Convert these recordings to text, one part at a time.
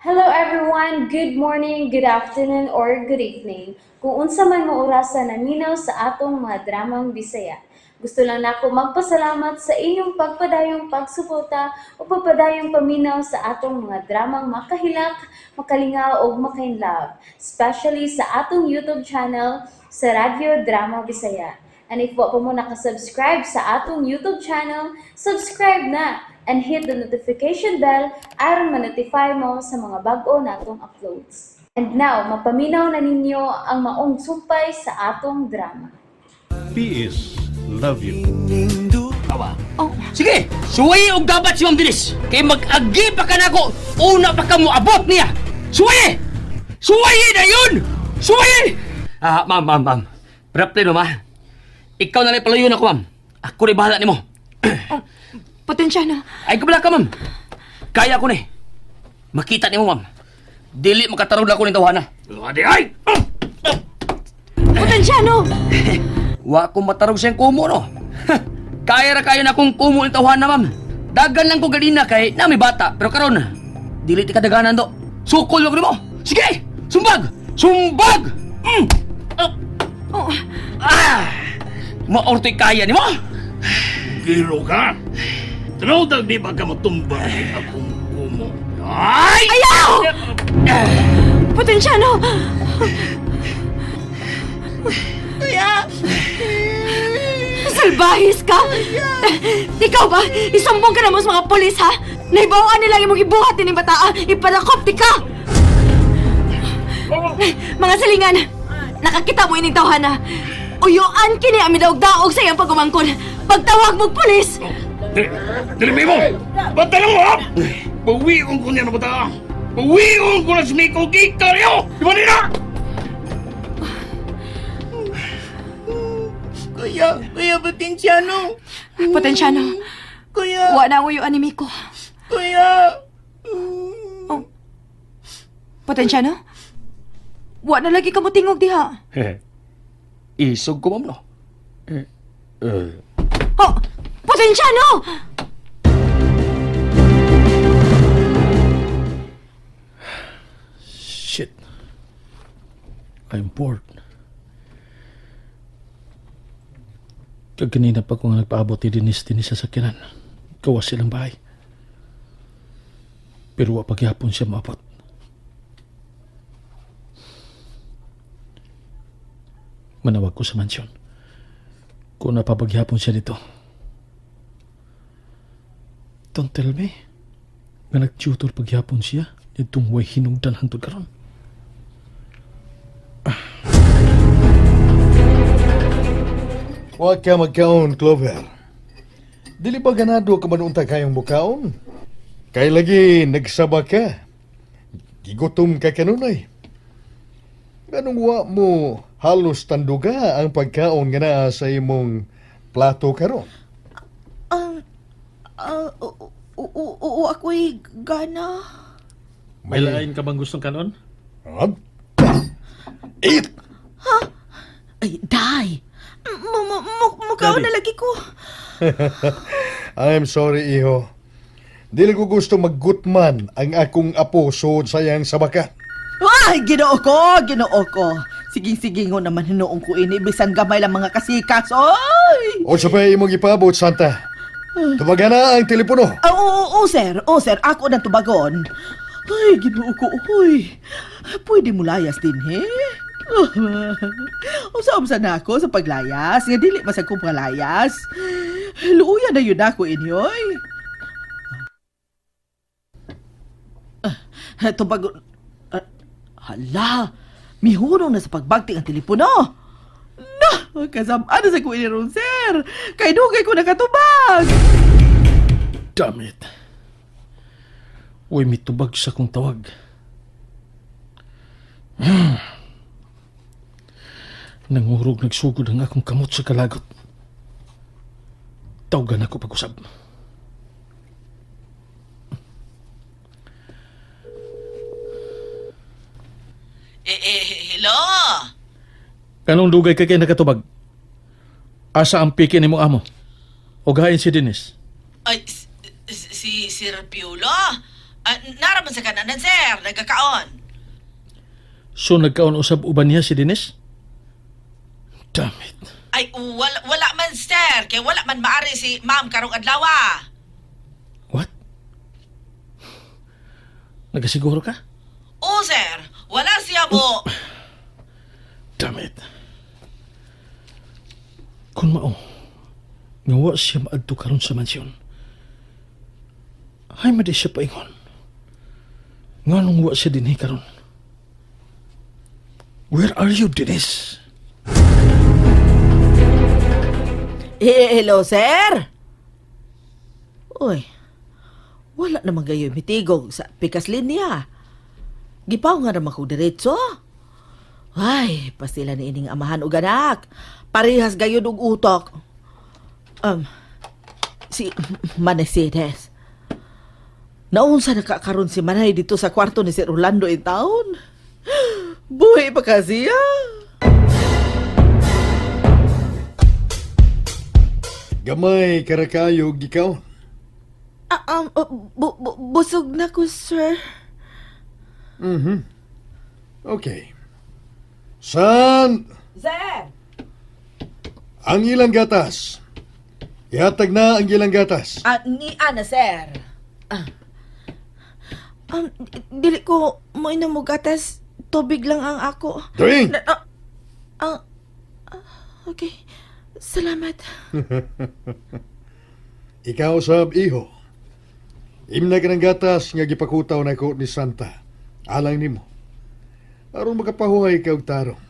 Hello everyone, good morning, good afternoon, or good evening. Kung unsa man mo orasan naminaw sa atong mga dramang Bisaya. Gusto lang nako magpasalamat sa inyong pagpadayong pagsuporta o pagpadayong paminaw sa atong mga dramang makahilak, makalingaw o makainlove, especially sa atong YouTube channel sa Radyo Drama Bisaya. And if wa pa mo nakasubscribe sa atong YouTube channel, subscribe na and hit the notification bell aron ma-notify mo sa mga bag-o natong uploads. And now, mapaminaw na ninyo ang maong sumpay sa atong drama. P.S. Love you. Awa. Sige, suwayi og dapat si Ma'am Dilis. Kay mag-agi pa ka na ako. Una pa ka mo abot niya. Suwayi! Suwayi na yun! Suwayi! Ma'am. Prapte no, ma. Ikaw na lang palayo na ko, ma'am. Ako rin bahala ni mo. Potensyano. Ay, kabala ka, ma'am. Kaya ko ni. Makita ni mo, ma'am. Dili makatarod na ko ni tawana. Adi, ay! Potensyano! Wa ko matarog siyang kumo, no? Kaya na akong kumo ni tawana, ma'am. Dagan lang ko ganina kay na may bata. Pero karon, dili ti kadaganan do. Sukol mo mo. Sige! Sumbag! Sumbag! Maorto'y kaya ni mo? Giro ka? Tanaw di ba ka matumba ni akong kumo? Ay! Ayaw! Potensyano! Kaya! Salbahis ka! Ikaw ba? Isumbong ka na mo sa mga polis, ha? Naibawaan nila imong ibuhat ni bataa. Ipadakop ti ka! Mga silingan! Nakakita mo ining tawhana. Uyuan kini ang daog sa iyang pagumangkon. Pagtawag mong polis! Dili mo! Batalang mo, ha? Bawion ko niya na bata! Bawion ko na si Miko Gita niyo! Di ba nila? Kuya Potensyano. Potensyano, Kuya, wa na ang uyuan ni Miko. kuya. Potensyano? Wa na lagi ka mo tingog diha. Isog ko, ma'am, no? Oh! Potensyano! Shit. I'm bored. Kaganina pa ko nga nagpaabot ni Denise sa sakyanan. Gawas silang bahay. Pero wa pagyapon siya maabot. Manawag ko sa mansyon. Kung napapagyapon siya dito. Don't tell me. Nga nag-tutor pagyapon siya. Itong way hinungdan hantod karon. Huwag ka magkaon, Clover. Dili ba ganado ka manunta kayong bukaon? Kay lagi nagsaba ka. Gigutom ka kanunay. Ganong wa mo halos tanduga ang pagkaon nga naa sa imong plato karon. Ako'y gana. May lain ka bang gustong kanon? Hab? Eat! Ay, day. Mukhaw na lagi ko. I'm sorry, iho. Dili ko gusto maggutman ang akong apo sud sayang sa baka. Ay, ginoo ko. Sige ngo naman hinuong ko ini. Bisan gamay lang mga kasikas. Oy! O sa pa imong ipabot, Santa. Tubagan na ang telepono. Oo, sir. Ako nang tubagon. Ay, ginoo ko. Uy, pwede mo layas din, he? Usap na ako sa paglayas. Nga dili masag kong palayas. Luuya na yun ako inyoy. Tubagon. Hala, mihurong na sa pagbagting ang telepono. Na, kasama na sa ko iniron, sir. Kay dugay ko nakatubag. Damn it. Uy, mitubag sa kong tawag. Nangurog nagsugod ang akong kamot sa kalagot. Tawagan ako pag-usab. Hello? Kanong dugay ka kay nakatubag? Asa ang piki ni mong amo? O gahain si Denise? Ay, si Sir Piolo? Naraman sa kananan, sir. Nagkakaon. So nagkaon usab uban niya si Dennis? Damn it. Ay, wala man, sir. Kaya wala man maari si ma'am karong adlawa. What? Nagasiguro ka? Oo, sir. Wala siya mo. Damn it. Kung mao, nga wa siya maadto karon sa mansyon. Ay, madi siya paingon. Nga nung wa siya dinhi karon. Where are you, Dennis? Hello, sir. Uy, wala naman kayo mitigog sa pikas linya. Gipaw nga naman ko diretso. Ay, pasila ni ining amahan ug anak. Parehas gayud og utok. Si Manesides. Naunsa nakakaroon si Manay dito sa kwarto ni Sir Orlando in town? Buhay pa kasi Gamay karakayog ikaw. Busog na ko, sir. Okay. San Sir! ang ilang gatas? Ihatag na ang ilang gatas. Ni Ana, sir. Dili ko mo mo gatas. Tubig lang ang ako. Drink! Okay. Salamat. Ikaw sab iho. Imna ka ng gatas nga gipakutaw na ko ni Santa. Alang nimo. Aron makapahuhay ka og tarong.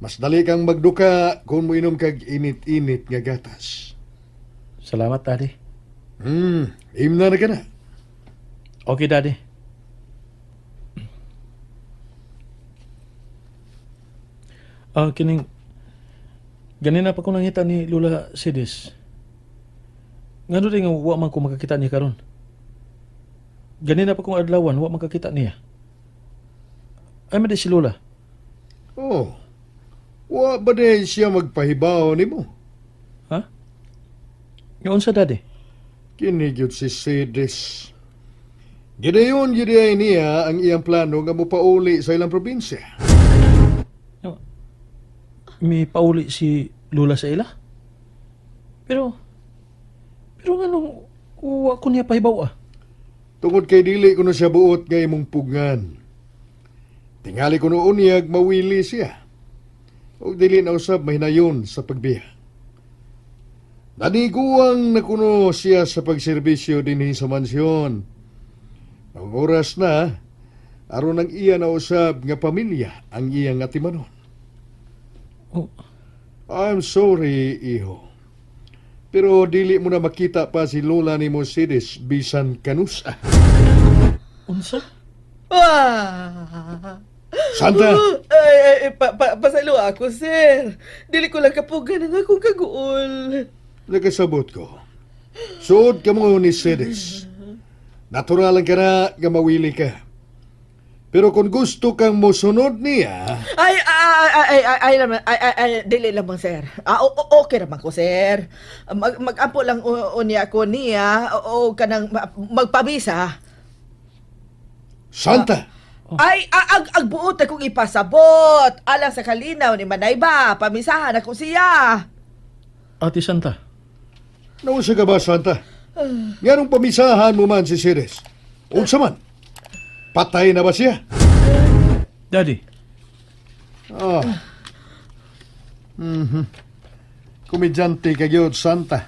Mas dali kang magduka kung moinom kag init-init nga gatas. Salamat, Daddy. Imna na ka na. Okay, Daddy. Kining... Ganina pa ko nangita ni Lula Sidis. Nga rin nga wa man ko makakita niya karon. Ganina pa kong adlawan, wa makakita niya. Ay, madi si Lula. Oh. Wa ba din siya magpahibaw nimo? Ha? Ngayon sa, Daddy? Kinigyot si Sidis. Gidayon giday niya ang iyang plano nga mopauli sa ilang probinsya. May pauli si Lula sa ila? Pero nga nung wa ko niya pahibaw Tungod kay dili ko na siya buot nga imong pugngan. Tingali ko noon niyag mawili siya. O dili na usab mahinayon sa pagbiya. Naniguang na kuno siya sa pagserbisyo dinhi sa mansyon. Ang oras na, aron ang iya na usab nga pamilya ang iyang atimanon. Oh, I'm sorry, iho. Pero dili mo na makita pa si Lola ni Mercedes bisan kanusa. unsa? Santa! Pasalo ako, sir. Dili ko lang kapugan ang akong kaguol. Nakasabot ko. Suod ka mo ni Mercedes. Natural lang ka na nga mawili ka. Pero kung gusto kang mosunod niya... Dili lamang, sir. Okay naman ko, sir. Mag-ampo lang unya ko niya o kanang magpabisa. Santa! Agbuot akong ipasabot. Alang sa kalinaw ni Manay ba, pamisahan ako siya. Ate Santa, Naunsa ka ba, Santa? Nganong pamisahan mo man si Mercedes? Unsa man? Patay na ba siya? Daddy, Komedyante ka gyud, Santa.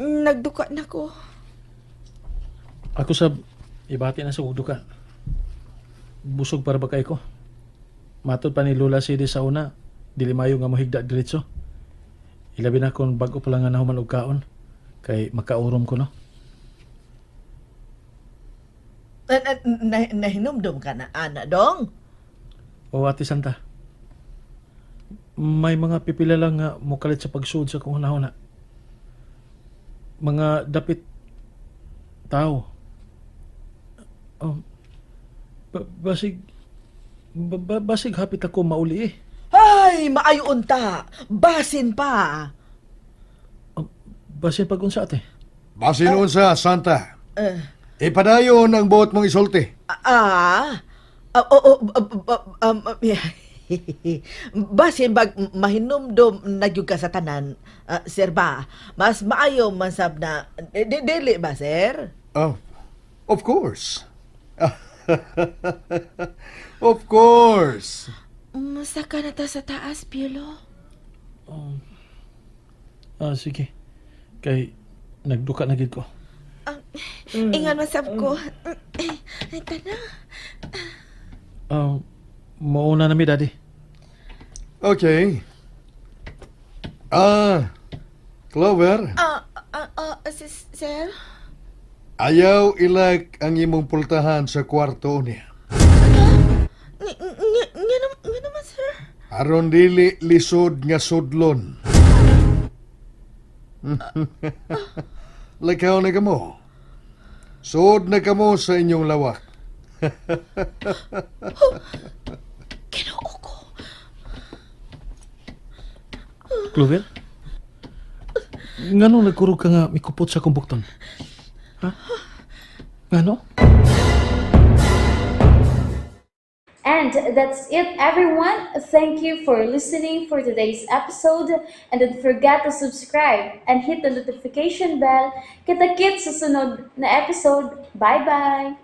Nagduka na ko. ako sab ibati na sa ugduka. Busog para ba kay ko? Matod pa ni Lula Sidis sa una, dili mayo nga mohigda diretso. Ilabi na kung bago pa lang nga nahuman og kaon, kay makaurom ko no. Nahinomdom ka na, Ana, dong? O Ate Santa, may mga pipila lang nga mukalit sa pagsuod sa kung hunahuna. Mga dapit tao. Basig hapit ako mauli eh. Ay, maayo unta. Basin pa. Basin pag-unsa ate. Base noon sa Santa. Ipadayon ang buot mong isulti. Basin bag mahinumdom nagyug ka sa tanan, sir ba? Mas maayo man sab na dili ba, sir? Oh, of course. Of course. Musta ka na ta sa taas, Piolo? Sige. Kay nagduka na gid ko. Ingan masab ko. Ay, kana. Mauna na mi, daddy. Okay. Clover, Sir? ayaw ilak ang imong pultahan sa kwarto niya. Nga naman, sir. Aron dili lisod nga sudlon. Lakaw na kamo. Sud na kamo sa inyong lawak. Ginoo ko. Clover? Ngano nagkurog ka nga mikupot sa kumbukton? Ha? Ngano? And that's it, everyone. Thank you for listening for today's episode. And don't forget to subscribe and hit the notification bell. Kita-kits sa sunod na episode. Bye-bye!